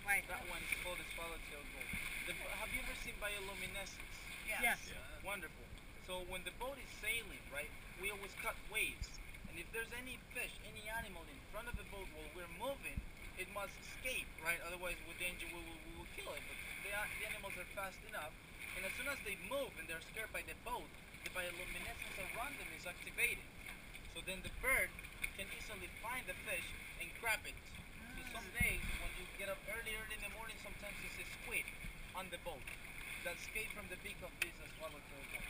Right. That one is called the swallowtail gull. Have you ever seen bioluminescence? Yes. Wonderful. So when the boat is sailing, right, we always cut waves. And if there's any fish, any animal in front of the boat while we're moving, it must escape, right? Otherwise, with danger, we will kill it. But the animals are fast enough. And as soon as they move and they're scared by the boat, the bioluminescence around them is activated. So then the bird can easily find the fish and grab it. So some days when you get up early in the morning, sometimes you see squid on the boat that escape from the beak of this swallowtail gull.